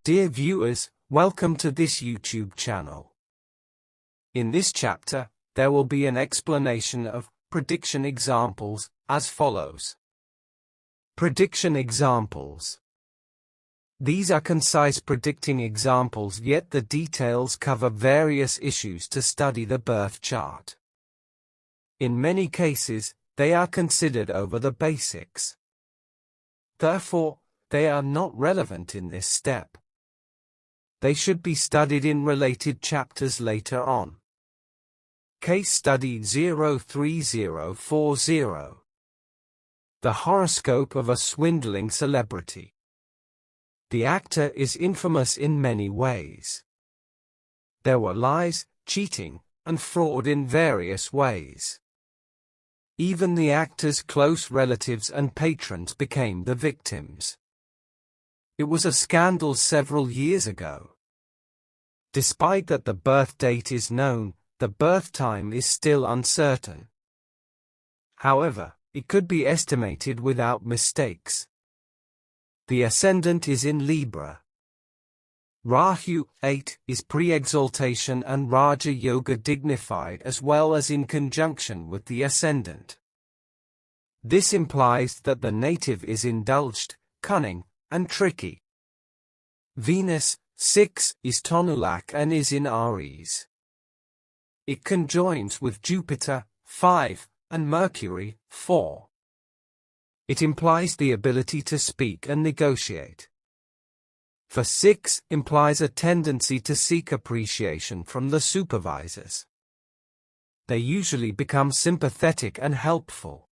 Dear viewers, welcome to this YouTube channel. In this chapter, there will be an explanation of prediction examples as follows. Prediction examples. These are concise predicting examples, yet the details cover various issues to study the birth chart. In many cases, they are considered over the basics. Therefore, they are not relevant in this step. They should be studied in related chapters later on. Case Study 03040. The horoscope of a swindling celebrity. The actor is infamous in many ways. There were lies, cheating, and fraud in various ways. Even the actor's close relatives and patrons became the victims. It was a scandal several years ago. Despite that the birth date is known, the birth time is still uncertain. However, it could be estimated without mistakes. The Ascendant is in Libra. Rahu, 8, is Pre-Exaltation and Raja Yoga dignified as well as in conjunction with the Ascendant. This implies that the native is indulged, cunning, and tricky. Venus, 6, is tonulak and is in Aries. It conjoins with Jupiter, 5, and Mercury, 4. It implies the ability to speak and negotiate. For 6 implies a tendency to seek appreciation from the supervisors. They usually become sympathetic and helpful.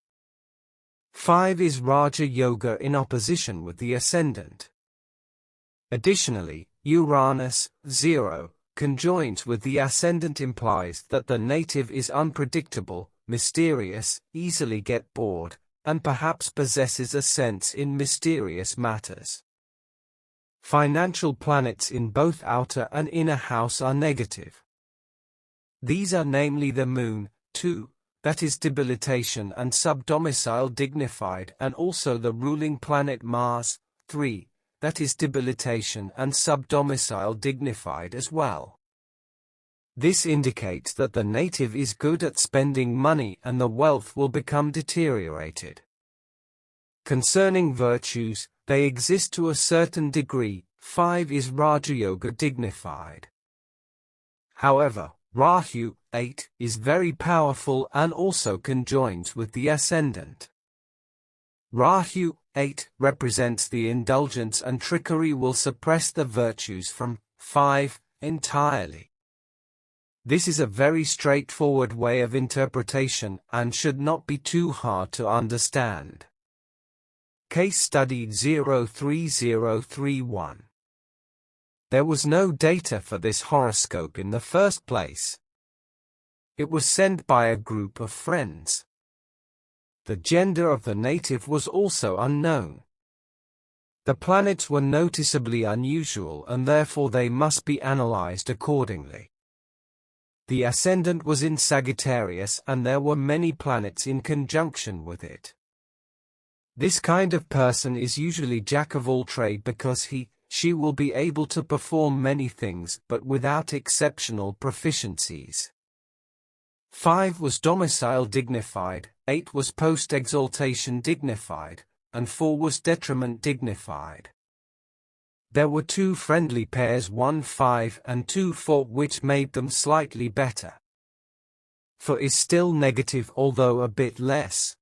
5 is Raja Yoga in opposition with the Ascendant. Additionally, Uranus, 0, conjoins with the Ascendant implies that the native is unpredictable, mysterious, easily get bored, and perhaps possesses a sense in mysterious matters. Financial planets in both outer and inner house are negative. These are namely the Moon, 2, that is debilitation and sub-domicile dignified, and also the ruling planet Mars, 3, that is debilitation and sub-domicile dignified as well. This indicates that the native is good at spending money and the wealth will become deteriorated. Concerning virtues, they exist to a certain degree. 5 is Raja Yoga dignified. However, Rahu, 8, is very powerful and also conjoins with the Ascendant. Rahu, 8, represents the indulgence and trickery will suppress the virtues from 5 entirely. This is a very straightforward way of interpretation and should not be too hard to understand. Case Study 03031. There was no data for this horoscope in the first place. It was sent by a group of friends. The gender of the native was also unknown. The planets were noticeably unusual and therefore they must be analyzed accordingly. The Ascendant was in Sagittarius and there were many planets in conjunction with it. This kind of person is usually jack of all trade because she will be able to perform many things but without exceptional proficiencies. 5 was domicile dignified, 8 was post-exaltation dignified, and 4 was detriment dignified. There were 2 friendly pairs, 1 5 and 2 4, which made them slightly better. 4 is still negative although a bit less.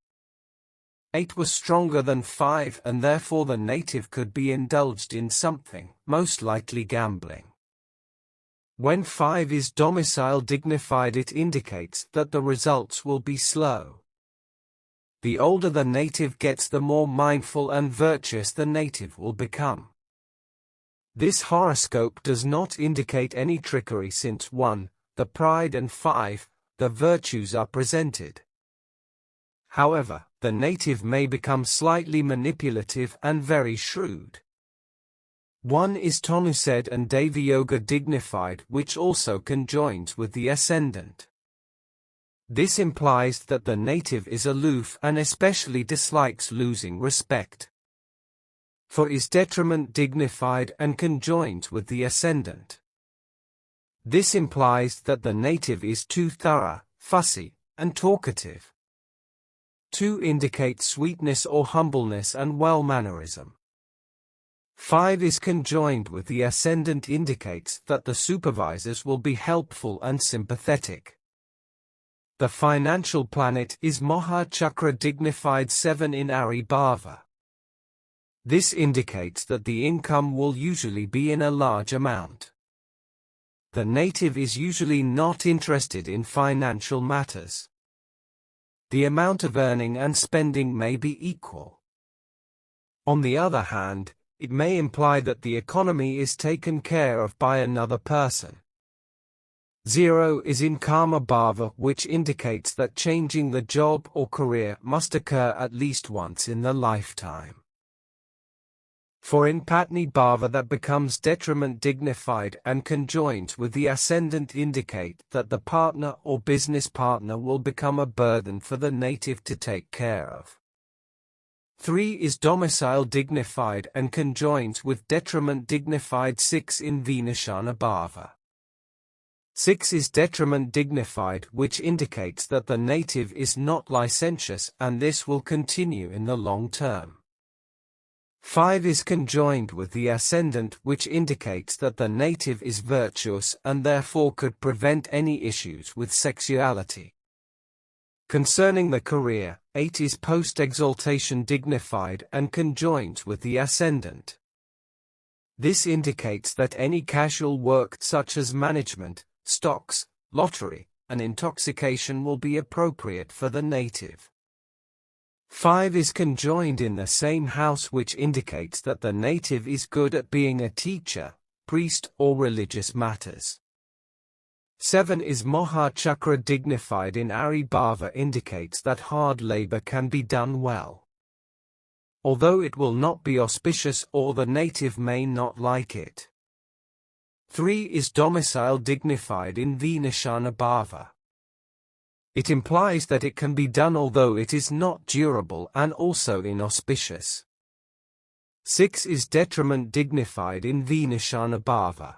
8 was stronger than 5 and therefore the native could be indulged in something, most likely gambling. When 5 is domicile dignified, it indicates that the results will be slow. The older the native gets, the more mindful and virtuous the native will become. This horoscope does not indicate any trickery since 1, the pride, and 5, the virtues are presented. However, the native may become slightly manipulative and very shrewd. 1 is Tonused and Deva Yoga dignified, which also conjoins with the Ascendant. This implies that the native is aloof and especially dislikes losing respect. 4 is detriment dignified and conjoined with the Ascendant. This implies that the native is too thorough, fussy, and talkative. 2 indicates sweetness or humbleness and well-mannerism. 5 is conjoined with the Ascendant indicates that the supervisors will be helpful and sympathetic. The financial planet is Maha Chakra dignified 7 in Ari Bhava. This indicates that the income will usually be in a large amount. The native is usually not interested in financial matters. The amount of earning and spending may be equal. On the other hand, it may imply that the economy is taken care of by another person. 0 is in Karma Bhava, which indicates that changing the job or career must occur at least once in the lifetime. For in Patni Bhava that becomes detriment dignified and conjoined with the Ascendant indicate that the partner or business partner will become a burden for the native to take care of. 3 is domicile dignified and conjoined with detriment dignified 6 in Vinashana Bhava. 6 is detriment dignified, which indicates that the native is not licentious and this will continue in the long term. 5 is conjoined with the Ascendant, which indicates that the native is virtuous and therefore could prevent any issues with sexuality. Concerning the career, 8 is post-exaltation dignified and conjoined with the Ascendant. This indicates that any casual work such as management, stocks, lottery, and intoxication will be appropriate for the native. 5 is conjoined in the same house, which indicates that the native is good at being a teacher, priest, or religious matters. 7 is Maha Chakra dignified in Ari Bhava indicates that hard labor can be done well. Although it will not be auspicious or the native may not like it. 3 is domicile dignified in Vinashana Bhava. It implies that it can be done although it is not durable and also inauspicious. 6 is detriment dignified in Vinashana Bhava.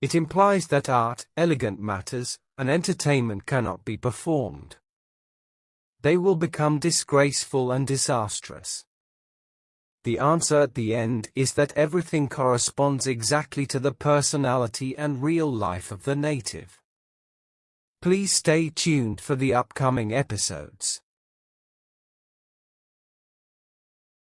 It implies that art, elegant matters, and entertainment cannot be performed. They will become disgraceful and disastrous. The answer at the end is that everything corresponds exactly to the personality and real life of the native. Please stay tuned for the upcoming episodes.